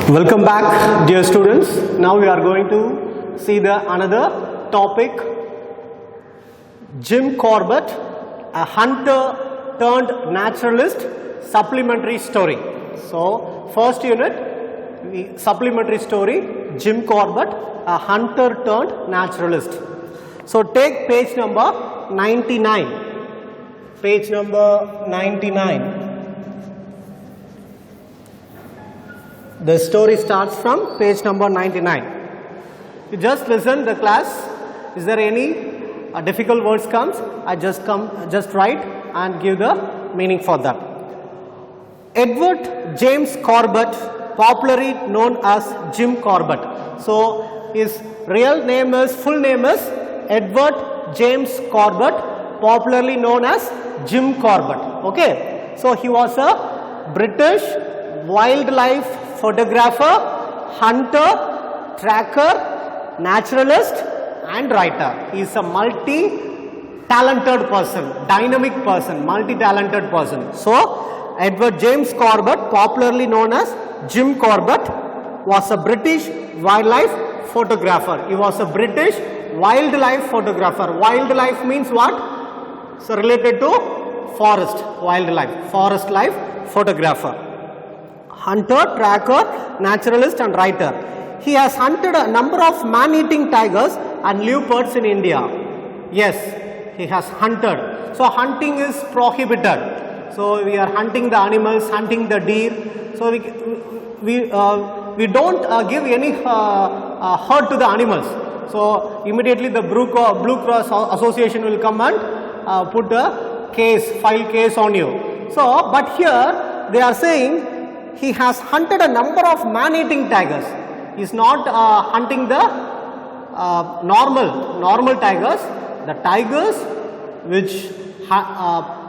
Welcome back, dear students. Now we are going to see the another topic. Jim Corbett, a hunter turned naturalist, supplementary story. So first unit, supplementary story, Jim Corbett, a hunter turned naturalist. So take page number 99. Page number 99. The story starts from page number 99. You just listen the class. Is there any difficult words comes? I just write and give the meaning for that. Edward James Corbett, popularly known as Jim Corbett. So his real name is, full name is Edward James Corbett, popularly known as Jim Corbett. Okay. So he was a British wildlife photographer, hunter, tracker, naturalist and writer. He is a multi-talented person, dynamic person, multi-talented person. So, Edward James Corbett, popularly known as Jim Corbett, was a British wildlife photographer. He was a British wildlife photographer. Wildlife means what? So, related to forest, wildlife, forest life photographer. Hunter, tracker, naturalist and writer. He has hunted a number of man-eating tigers and leopards in India. Yes, he has hunted. So hunting is prohibited. So we are hunting the animals, hunting the deer. So we don't give any hurt to the animals. So immediately the Blue Cross Association will come and put a case, file case on you. So but here they are saying he has hunted a number of man-eating tigers. He is not hunting the normal tigers, the tigers which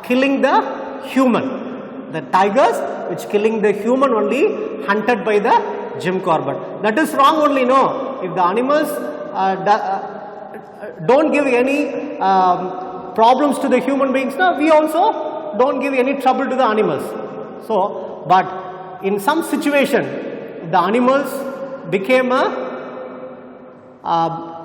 killing the human. The tigers which killing the human only hunted by the Jim Corbett. That is wrong only, no. If the animals don't give any problems to the human beings, no, we also don't give any trouble to the animals. So, but in some situation, the animals became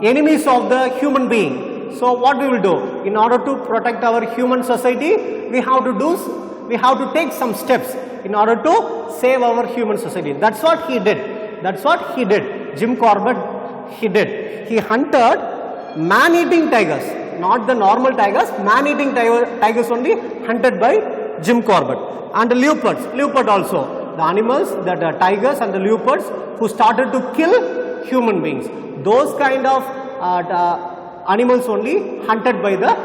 enemies of the human being. So what we will do? In order to protect our human society, we have to take some steps in order to save our human society. That's what he did. That's what he did. Jim Corbett, he did. He hunted man-eating tigers, not the normal tigers, man-eating tigers only hunted by Jim Corbett. And the leopard also. The animals, the tigers and the leopards who started to kill human beings. Those kind of animals only hunted by the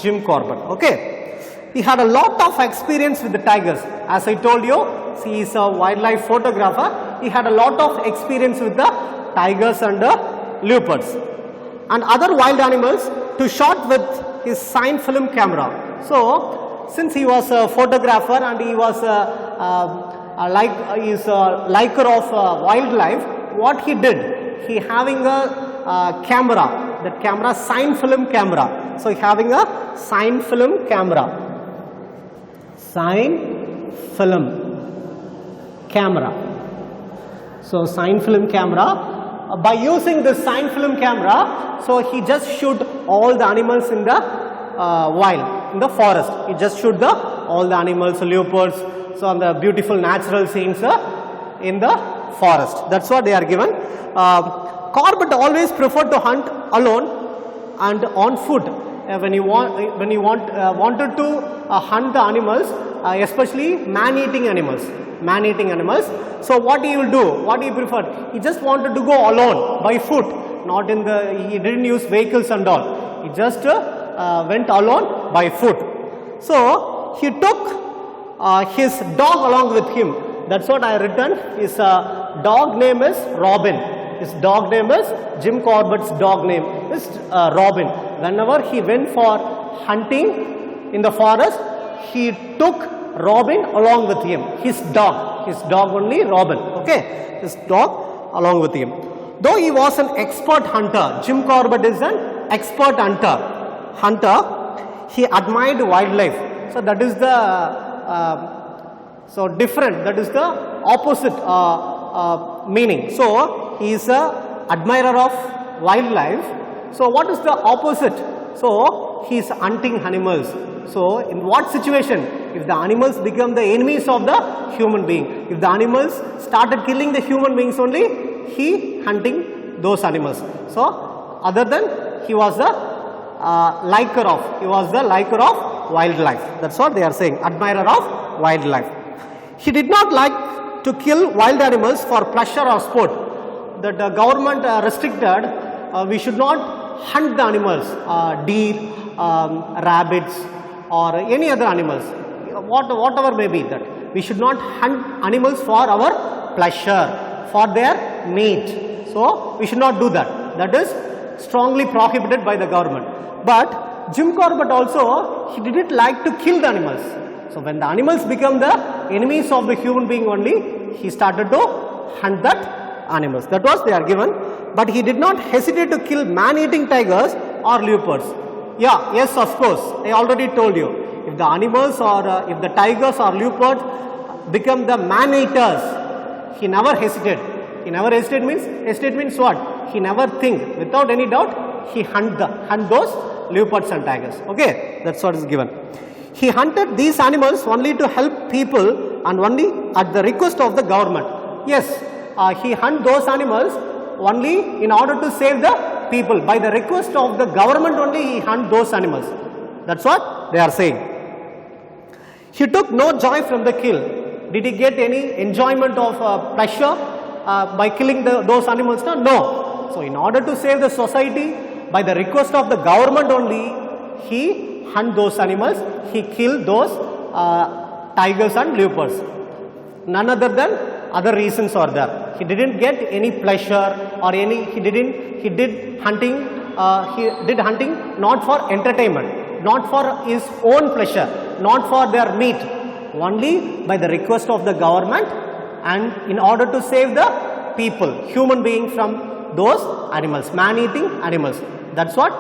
Jim Corbett. Okay. He had a lot of experience with the tigers. As I told you, he is a wildlife photographer. He had a lot of experience with the tigers and the leopards and other wild animals to shot with his cine film camera. So, since he was a photographer and he was is a liker of wildlife, what he did, he having a camera, that camera cine film camera. So having a cine film camera, cine film camera. So cine film camera, by using the cine film camera, so he just shoot all the animals in the wild, in the forest. He just shoot all the animals, leopards, so on the beautiful natural scenes in the forest. That's what they are given. Corbett always preferred to hunt alone and on foot. When he wanted to hunt the animals, especially man-eating animals. So what he will do? What he preferred? He just wanted to go alone by foot. Not in the. He didn't use vehicles and all. He just went alone by foot. So he took his dog along with him. That's what I written. His dog name is Robin. His dog name is, Jim Corbett's dog name is Robin. Whenever he went for hunting in the forest, he took Robin along with him. His dog only Robin. Okay, his dog along with him. Though he was an expert hunter, Jim Corbett is an expert hunter. He admired wildlife. So that is the so different, that is the opposite meaning. So he is a admirer of wildlife. So what is the opposite? So he is hunting animals. So in what situation? If the animals become the enemies of the human being, if the animals started killing the human beings only, he hunting those animals. So other than he was the liker of wildlife. That's what they are saying, admirer of wildlife. He did not like to kill wild animals for pleasure or sport. That the government restricted, we should not hunt the animals, deer, rabbits or any other animals, whatever may be that. We should not hunt animals for our pleasure, for their meat. So we should not do that. That is strongly prohibited by the government. But Jim Corbett also, he didn't like to kill the animals. So when the animals become the enemies of the human being only, he started to hunt that animals. That was they are given. But he did not hesitate to kill man-eating tigers or leopards. Yeah, yes, of course. I already told you. If the animals or if the tigers or leopards become the man-eaters, he never hesitated. He never hesitate means what? He never think. Without any doubt, he hunt those leopards and tigers. Okay, that's what is given. He hunted these animals only to help people and only at the request of the government. Yes, he hunt those animals only in order to save the people. By the request of the government only he hunt those animals. That's what they are saying. He took no joy from the kill. Did he get any enjoyment of pleasure by killing those animals? No. So in order to save the society, by the request of the government only, he hunt those animals. He killed those tigers and leopards. None other than other reasons are there. He didn't get any pleasure or any. He did hunting not for entertainment, not for his own pleasure, not for their meat. Only by the request of the government and in order to save the people, human beings from those animals, man-eating animals. That's what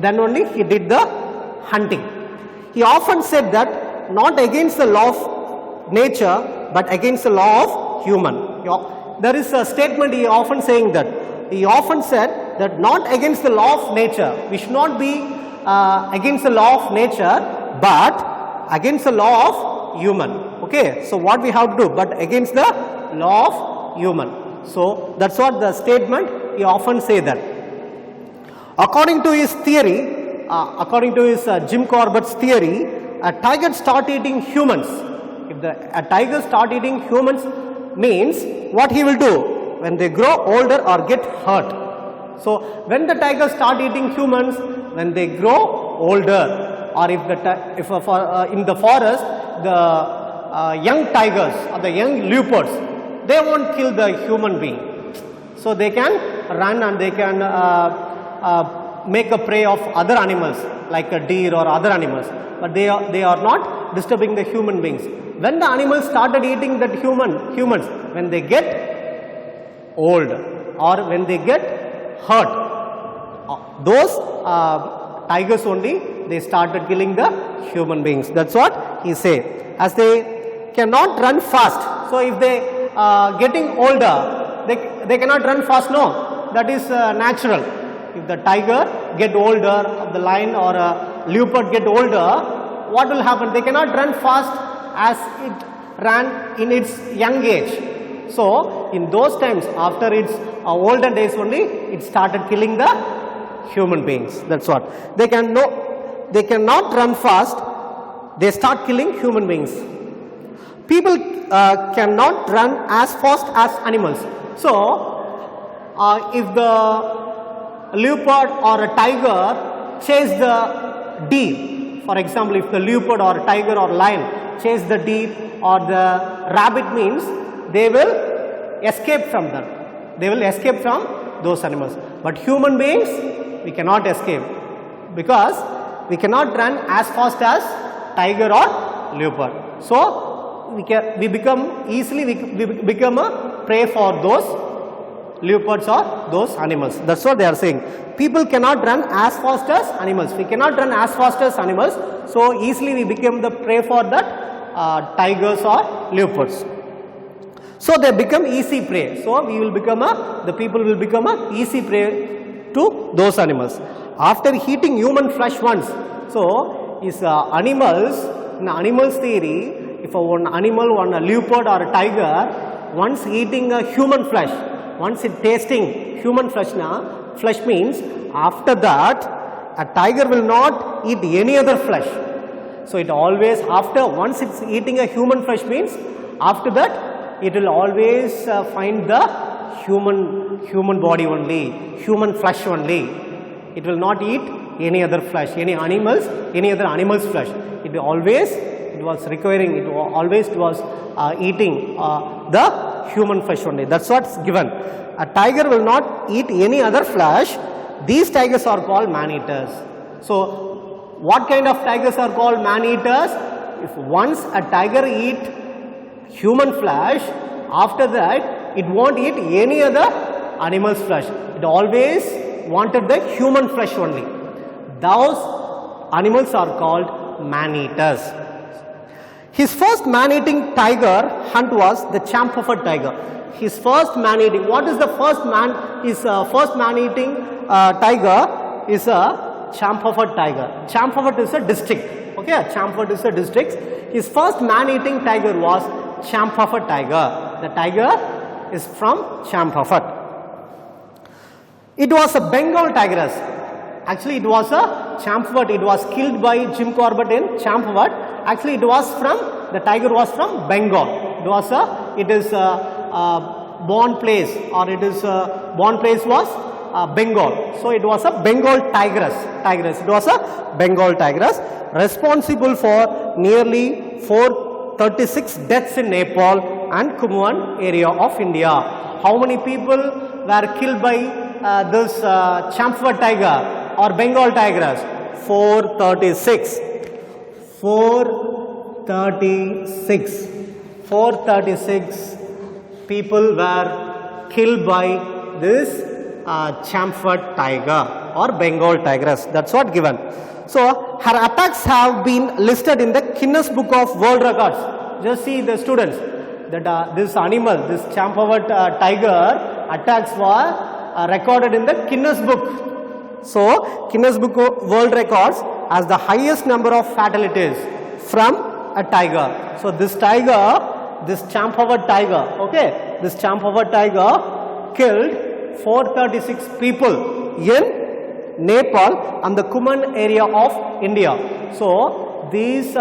then only he did the hunting. He often said that not against the law of nature but against the law of human. There is a statement he often saying that. He often said that not against the law of nature. We should not be against the law of nature but against the law of human. Okay, so what we have to do? But against the law of human. So that's what the statement he often say that. According to his theory, according to his Jim Corbett's theory, a tiger start eating humans. If a tiger start eating humans means what he will do when they grow older or get hurt. So when the tigers start eating humans, when they grow older, or if in the forest the young tigers or the young leopards, they won't kill the human being. So they can run and they can make a prey of other animals like a deer or other animals, but they are not disturbing the human beings. When the animals started eating that humans, when they get old or when they get hurt, those tigers only, they started killing the human beings. That's what he say. As they cannot run fast. So if they getting older, they cannot run fast. No, that is natural. If the tiger get older, or the lion or a leopard get older, what will happen? They cannot run fast as it ran in its young age. So in those times, after its older days only, it started killing the human beings. That's what. They cannot run fast. They start killing human beings. People cannot run as fast as animals. So if the leopard or a tiger chase the deer, for example, if the leopard or a tiger or lion chase the deer or the rabbit, means they will escape from them. They will escape from those animals. But human beings, we cannot escape because we cannot run as fast as tiger or leopard. So we become a prey for those leopards or those animals. That's what they are saying. People cannot run as fast as animals. We cannot run as fast as animals. So easily we become the prey for that tigers or leopards. So they become easy prey. So we will become the people will become easy prey to those animals. After eating human flesh once, so is animals, in animals theory, if one animal, one leopard or a tiger, once eating a human flesh, once it tasting human flesh, flesh means after that a tiger will not eat any other flesh. So it always, after once it's eating a human flesh means after that it will always find the human body only, human flesh only. It will not eat any other flesh, any other animal's flesh. It was requiring, it was eating the human flesh only. That's what's given. A tiger will not eat any other flesh. These tigers are called man-eaters. So what kind of tigers are called man-eaters? If once a tiger eat human flesh, after that it won't eat any other animal's flesh. It always wanted the human flesh only. Those animals are called man-eaters. His first man-eating tiger hunt was the Champafat tiger. His first man-eating, what is the first man? His first man-eating tiger is a Champafat tiger. Champafat is a district. Okay, Champafat is a district. His first man-eating tiger was Champafat tiger. The tiger is from Champafat. It was a Bengal tigress. Actually, it was a Champafat. It was killed by Jim Corbett in Champafat. Actually, the tiger was from Bengal. It is born place, or it is born place was Bengal. So it was a Bengal tigress. It was a Bengal tigress responsible for nearly 436 deaths in Nepal and Kumaon area of India. How many people were killed by this Champafat tiger or Bengal tigress? 436. 436 people were killed by this Champafat tiger or Bengal tigress. That's what given. So her attacks have been listed in the Guinness Book of World Records. Just see the students that this animal, this Champafat tiger attacks were recorded in the Guinness Book. So Guinness Book of World Records has the highest number of fatalities from a tiger. So this tiger, this Champafat tiger, okay, this Champafat tiger killed 436 people in Nepal and the Kumaon area of India. So this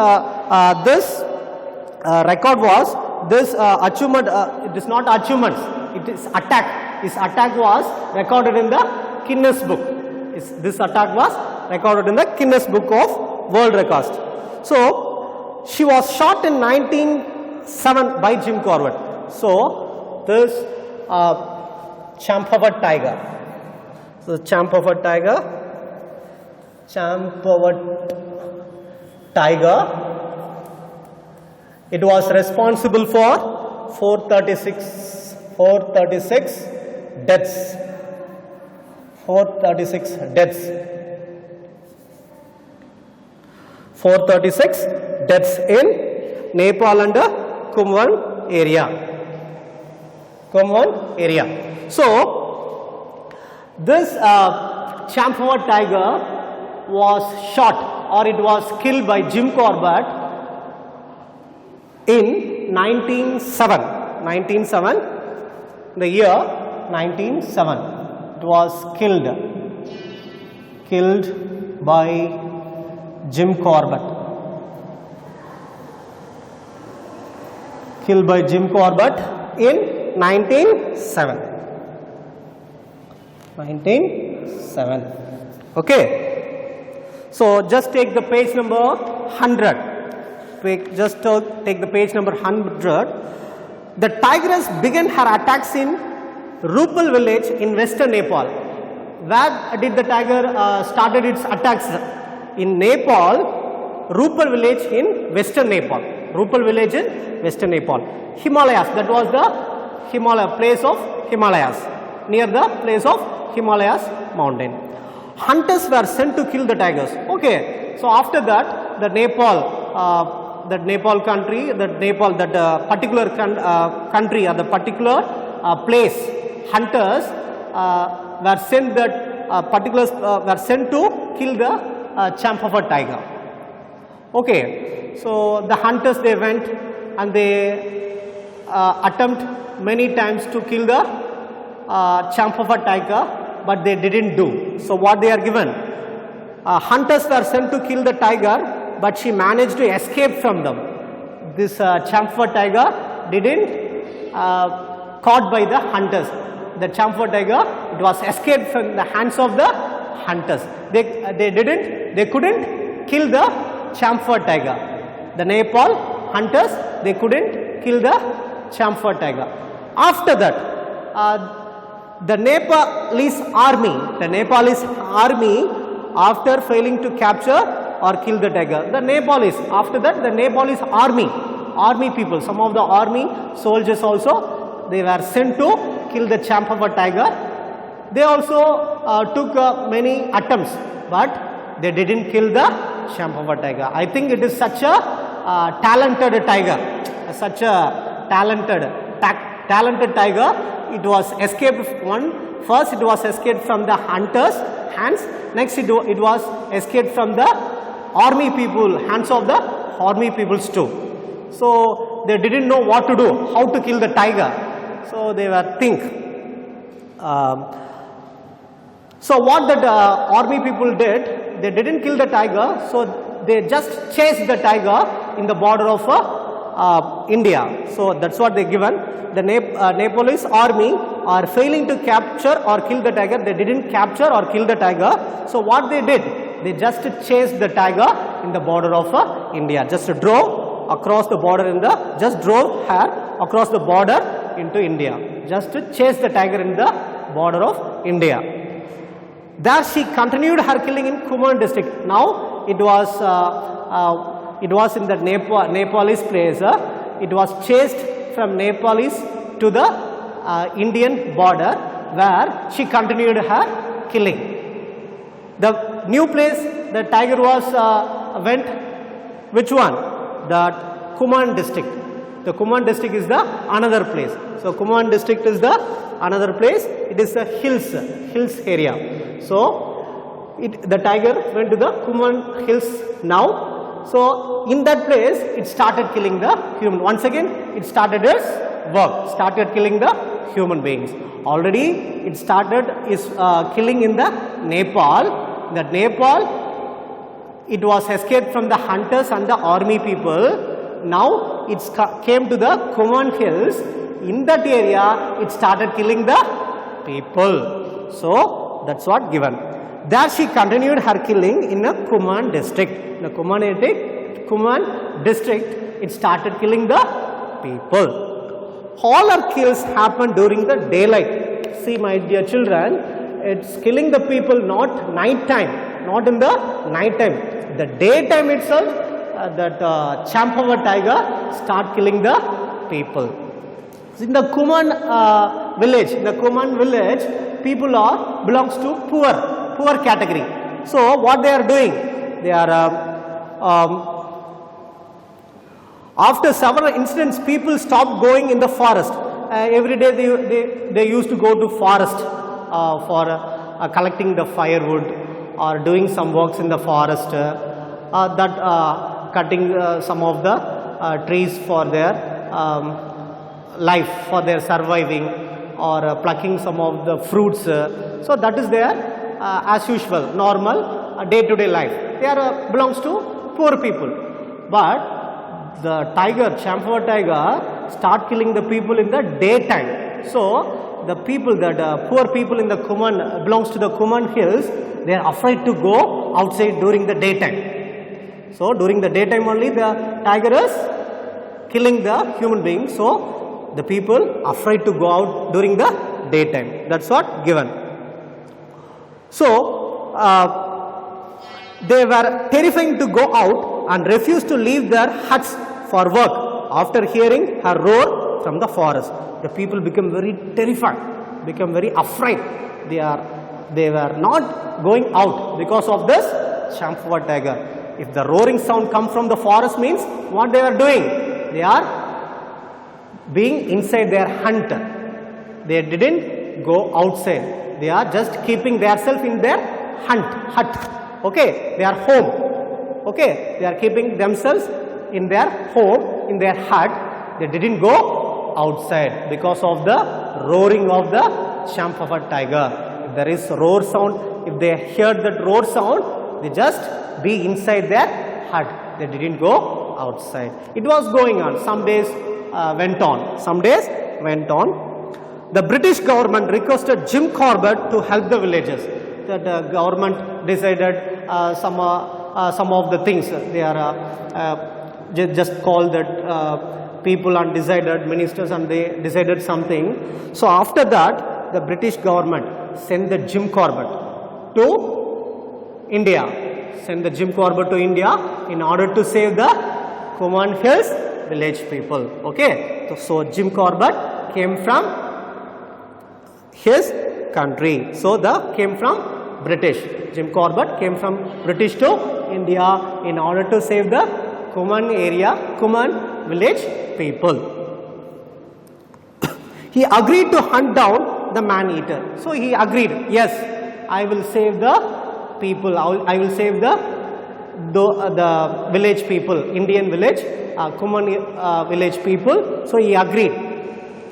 record was this achievement. It is not achievements. It is attack. This attack was recorded in the Guinness Book. This attack was recorded in the Guinness Book of World Records. So she was shot in 1907 by Jim Corbett. So this Champafat tiger. So Champafat tiger. It was responsible for 436 deaths. 436 deaths. 436 deaths in Nepal and Kumaon area. So this Champafat tiger was shot, or it was killed by Jim Corbett in 1907. The year 1907. It was killed by Jim Corbett. Killed by Jim Corbett in 1907. Okay. So just take the page number 100. Just take the page number 100. The tigress began her attacks in Rupal village in western Nepal. Where did the tiger started its attacks? In Nepal, Rupal village in western Nepal. Rupal village in western Nepal. Himalayas, that was the place of Himalayas, near the place of Himalayas mountain. Hunters were sent to kill the tigers. Okay, so after that the Nepal that Nepal country, that Nepal, that particular country or the particular place, hunters were sent that were sent to kill the Champawat tiger. Okay, so the hunters, they went and they attempt many times to kill the Champawat tiger, but they didn't do. So what they are given? Hunters were sent to kill the tiger, but she managed to escape from them. This Champawat tiger didn't caught by the hunters. The Champawat tiger, it was escaped from the hands of the hunters. They couldn't kill the Champawat tiger. The Nepal hunters, they couldn't kill the Champawat tiger. After that, the Nepalese army, after failing to capture or kill the tiger, after that the Nepalese army people, some of the army soldiers also, they were sent to kill the Champawat tiger. They also took many attempts, but they didn't kill the Champawat tiger. I think it is such a talented tiger, such a talented tiger. It was escaped first it was escaped from the hunters' hands, next it was escaped from the army people, hands of the army peoples too. So they didn't know what to do, how to kill the tiger. So they were so what that army people did, they didn't kill the tiger, so they just chased the tiger in the border of India. So that's what they given. The Nepalese army are failing to capture or kill the tiger. They didn't capture or kill the tiger. So what they did, they just chased the tiger in the border of India. Just drove across the border drove her across the border into India. Just to chase the tiger in the border of India. There she continued her killing in Kumaon district. Now it was in the Nepalese place. It was chased from Nepalese to the Indian border, where she continued her killing. The new place the tiger was went, which one? The Kumaon district. The Kumaon district is the another place. So Kumaon district is the another place. It is a hills area. So the tiger went to the Kumaon hills now. So in that place it started killing the human. Once again it started its work, started killing the human beings. Already it started its killing in the Nepal. That Nepal, it was escaped from the hunters and the army people. Now it came to the Kumaon hills. In that area it started killing the people. So that's what given. There she continued her killing in a Kumaon district. In the Kumaon district, it started killing the people. All her kills happened during the daylight. See, my dear children, it's killing the people not night time, not in the night time. The daytime itself, that Champawat tiger start killing the people. In the Kumaon village, people belongs to poor category. So what they are doing? They are after several incidents, people stopped going in the forest. Every day they used to go to forest for collecting the firewood or doing some works in the forest, cutting some of the trees for their life, for their surviving, or plucking some of the fruits. So that is their as usual normal day-to-day life. They are belongs to poor people. But the tiger, Champawat tiger, start killing the people in the daytime. So the people, that poor people in the Kumaon, belongs to the Kumaon hills, they are afraid to go outside during the daytime. So during the daytime only the tiger is killing the human beings. So the people afraid to go out during the daytime. That's what given. So they were terrifying to go out and refused to leave their huts for work after hearing her roar from the forest. The people became very terrified, became very afraid. They were not going out because of this Champawat tiger. If the roaring sound comes from the forest means what they are doing? They are being inside their hunt. They didn't go outside. They are just keeping themselves in their hut. Okay, they are home. Okay, they are keeping themselves in their home, in their hut. They didn't go outside because of the roaring of the Champawat tiger. If there is roar sound, if they hear that roar sound, they just be inside their hut. They didn't go outside. It was going on. Some days went on. Some days went on. The British government requested Jim Corbett to help the villagers. The government decided some of the things. They are just called that people and decided, ministers, and they decided something. So after that, the British government sent the Jim Corbett to India. Sent the Jim Corbett to India in order to save the Kumaon Hills village people. Okay, so Jim Corbett came from his country. So came from British. Jim Corbett came from British to India in order to save the Kumaon village people. He agreed to hunt down the man-eater. So he agreed, yes, I will save the people. I will save the village people, Indian village, Kumaon village people. So he agreed.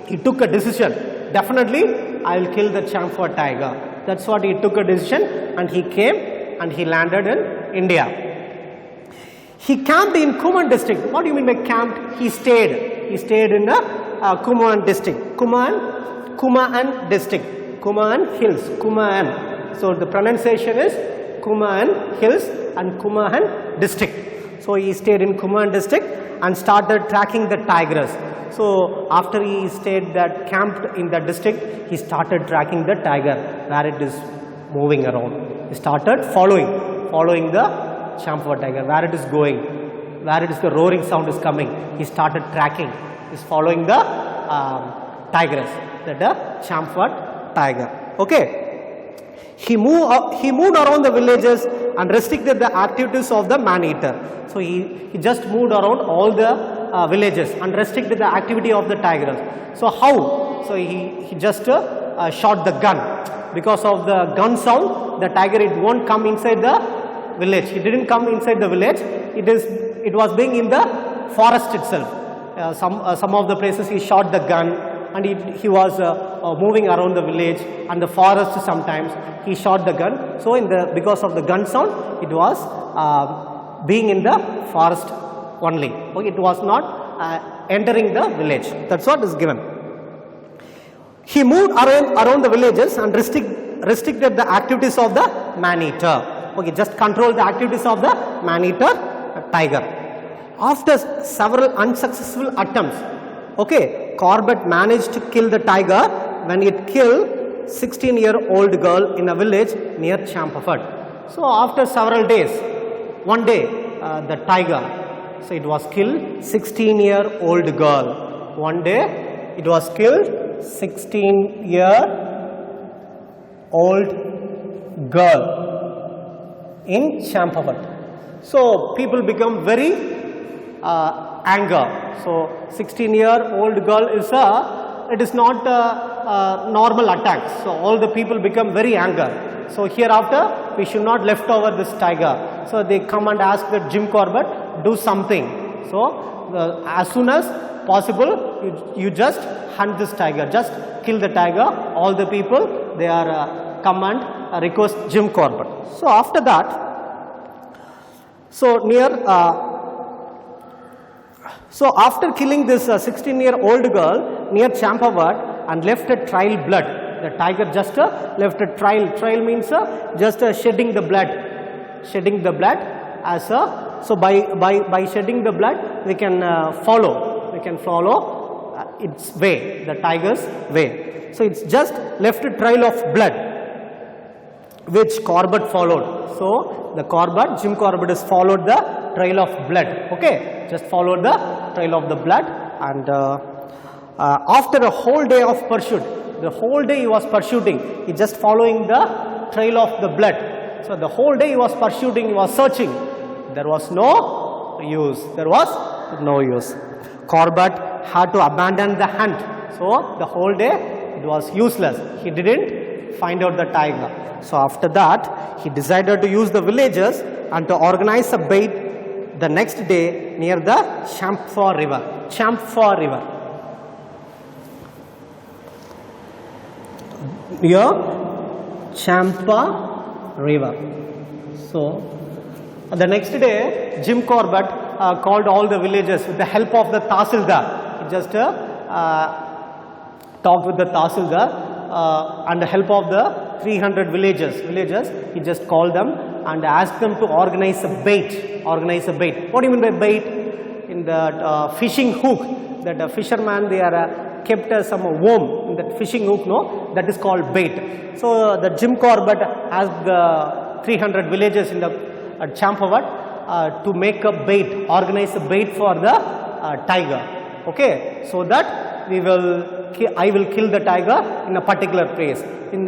He took a decision. Definitely, I will kill the Champawat tiger. That's what he took a decision, and he came and he landed in India. He camped in Kumaon district. What do you mean by camped? He stayed. He stayed in the Kumaon district. Kumaon district. Kumaon Hills. Kumaon. So the pronunciation is Kumaon Hills and Kumaon district. So he stayed in Kumaon district and started tracking the tigers. So after he stayed that camped in that district, he started tracking the tiger where it is moving around. He started following the Champawat tiger, where it is going, where it is the roaring sound is coming. He started tracking. He is following the tigress, the Champawat tiger. Okay. He moved around the villages and restricted the activities of the man-eater. So he just moved around all the villages and restricted the activity of the tigers. So how? So he just shot the gun. Because of the gun sound, the tiger, it won't come inside the village. It didn't come inside the village. It was being in the forest itself. Some of the places he shot the gun, and he was moving around the village and the forest. Sometimes he shot the gun. So because of the gun sound, it was being in the forest only. Okay, it was not entering the village. That's what is given. He moved around the villages and restricted the activities of the man-eater. Okay, just control the activities of the man-eater tiger. After several unsuccessful attempts, okay, Corbett managed to kill the tiger when it killed 16-year-old girl in a village near Champawat. So after several days, one day the tiger, so it was killed 16-year-old girl. One day it was killed 16-year-old girl in Champawat. So people become very anger. So 16-year-old girl it is not a normal attack. So all the people become very anger. So hereafter we should not left over this tiger. So they come and ask that Jim Corbett do something. So as soon as possible you just hunt this tiger, just kill the tiger. All the people they are come and request Jim Corbett. So after that, so after killing this 16-year-old girl near Champawat and left a trail blood, the tiger just left a trail. Trail means just shedding the blood. Shedding the blood as so by shedding the blood we can follow. We can follow its way, the tiger's way. So it's just left a trail of blood which Corbett followed. So the Jim Corbett has followed the trail of blood. Okay, just followed the trail of the blood, and after a whole day of pursuit, the whole day he was pursuing. He just following the trail of the blood. So the whole day he was pursuing, he was searching. There was no use. There was no use. Corbett had to abandon the hunt. So the whole day it was useless. He didn't find out the tiger. So after that, he decided to use the villagers and to organize a bait the next day near the Champhor River. Champhor River. Near Champhor River. So the next day, Jim Corbett called all the villagers with the help of the Tahsildar. He just talked with the Tahsildar and the help of the 300 villagers. He just called them and asked them to organize a bait. Organize a bait. What do you mean by bait? In the fishing hook, that fisherman, they are kept some worm in that fishing hook, no? That is called bait. So the Jim Corbett asked the 300 villagers in the Champawat to make a bait, organize a bait for the tiger. Okay, so that I will kill the tiger in a particular place. In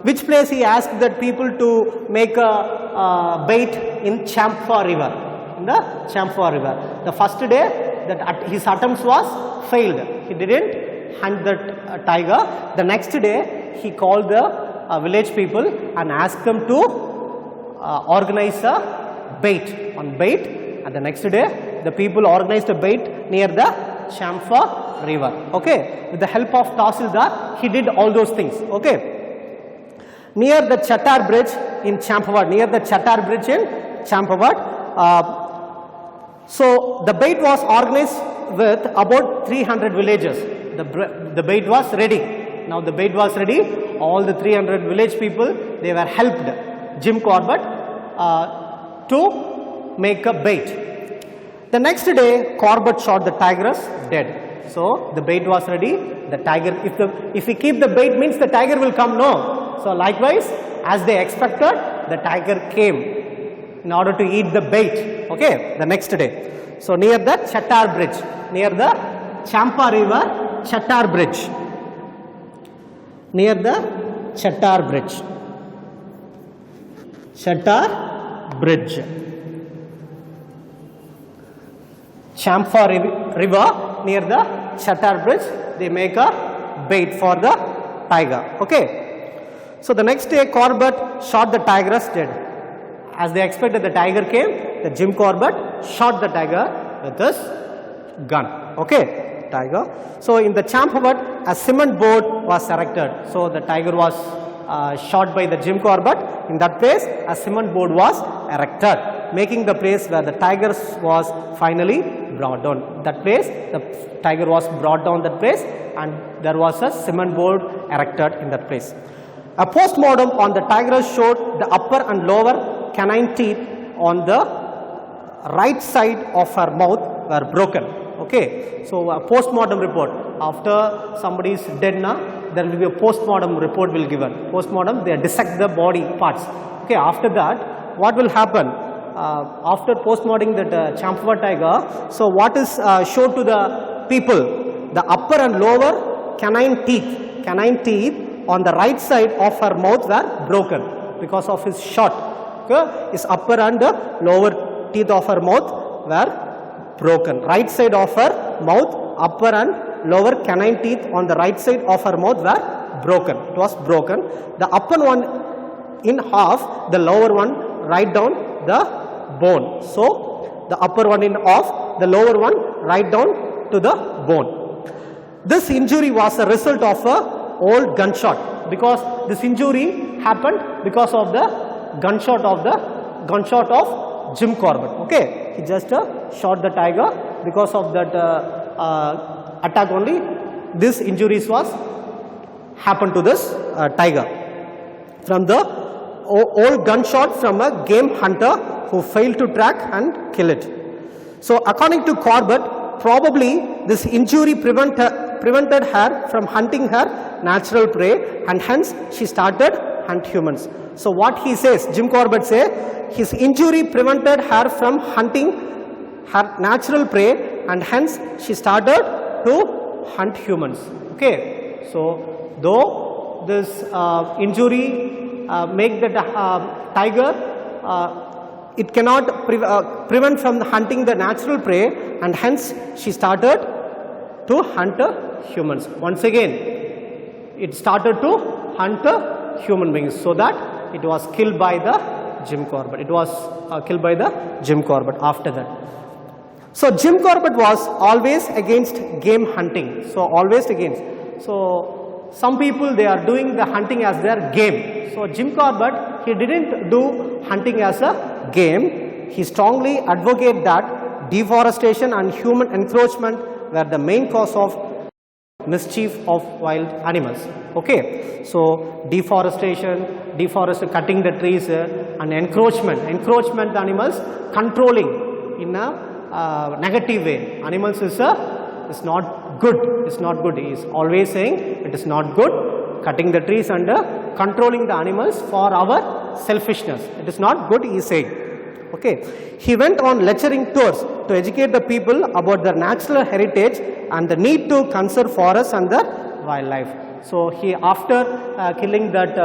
which place he asked that people to make a bait in Champhor River. In the Champhor River. The first day that his attempts was failed. He didn't hunt that tiger. The next day he called the village people and asked them to organize a bait on bait, and the next day the people organized a bait near the Champhor River. Okay, with the help of Tahsildar, he did all those things. Okay, near the Chattar Bridge in Champawat, so the bait was organized with about 300 villagers. The bait was ready. Now the bait was ready. All the 300 village people, they were helped Jim Corbett to make a bait. The next day, Corbett shot the tigress dead. So the bait was ready. The tiger, if we keep the bait, means the tiger will come. No. So likewise, as they expected, the tiger came in order to eat the bait. Okay, the next day. So near the Chattar Bridge, near the Champhor River, Chattar Bridge. Near the Chattar Bridge. Chattar Bridge. Champhor River, near the Chattar Bridge, they make a bait for the tiger. Okay. So the next day, Corbett shot the tigress dead. As they expected, the tiger came. The Jim Corbett shot the tiger with his gun. Okay, tiger. So in the Champawat, a cement board was erected. So the tiger was shot by the Jim Corbett. In that place, a cement board was erected, making the place where the tiger was finally brought down. That place, the tiger was brought down that place, and there was a cement board erected in that place. A post-mortem on the tigress showed the upper and lower canine teeth on the right side of her mouth were broken. Okay, so a post-mortem report. After somebody is dead now, there will be a post-mortem report will given. Post-mortem, they dissect the body parts. Okay, after that, what will happen? After post-mortem that Champawat tiger, so what is shown to the people? The upper and lower canine teeth on the right side of her mouth were broken because of his shot. Okay, his upper and lower teeth of her mouth were broken. Right side of her mouth, upper and lower canine teeth on the right side of her mouth were broken. It was broken. The upper one in half, the lower one right down the bone. So the upper one in half, the lower one right down to the bone. This injury was a result of a old gunshot, because this injury happened because of the gunshot of Jim Corbett. Okay, he just shot the tiger because of that attack only. This injuries was happened to this tiger from the old gunshot from a game hunter who failed to track and kill it. So according to Corbett, probably this injury prevented her from hunting her natural prey, and hence she started hunt humans. So what he says, Jim Corbett says, his injury prevented her from hunting her natural prey, and hence she started to hunt humans. Okay, so though this injury make the tiger it cannot prevent from hunting the natural prey, and hence she started to hunt humans. Once again, it started to hunt human beings, so that it was killed by the Jim Corbett. It was killed by the Jim Corbett after that. So Jim Corbett was always against game hunting. So always against. So some people, they are doing the hunting as their game. So Jim Corbett, he didn't do hunting as a game. He strongly advocated that deforestation and human encroachment were the main cause of mischief of wild animals. Okay, so deforestation, cutting the trees, and encroachment the animals, controlling in a negative way. Animals is not good. It's not good. He is always saying it is not good. Cutting the trees and controlling the animals for our selfishness. It is not good, he is saying. Okay. He went on lecturing tours to educate the people about their natural heritage and the need to conserve forests and the wildlife. So he, after killing that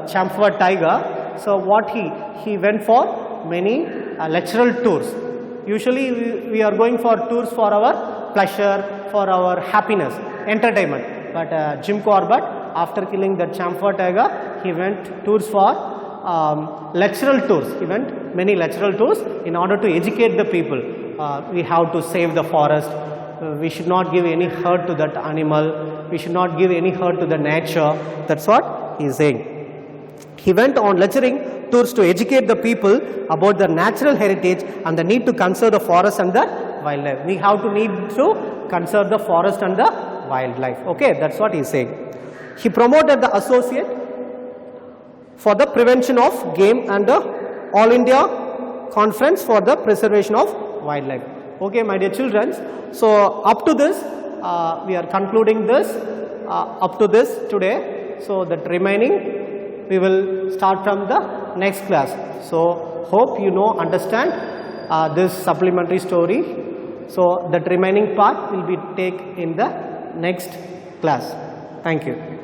Champfort tiger, so what he went for many lectural tours. Usually we are going for tours for our pleasure, for our happiness, entertainment. But Jim Corbett, after killing that Champfort tiger, he went tours for lectural tours. He went many lectural tours in order to educate the people. We have to save the forest. We should not give any hurt to that animal. We should not give any hurt to the nature. That's what he is saying. He went on lecturing tours to educate the people about their natural heritage and the need to conserve the forest and the wildlife. We have to need to conserve the forest and the wildlife. Okay, that's what he is saying. He promoted the Associate for the Prevention of Game and the All India Conference for the Preservation of Wildlife. Okay, my dear children. So up to this, we are concluding this up to this today. So that remaining we will start from the next class. So hope you know, understand this supplementary story. So that remaining part will be take in the next class. Thank you.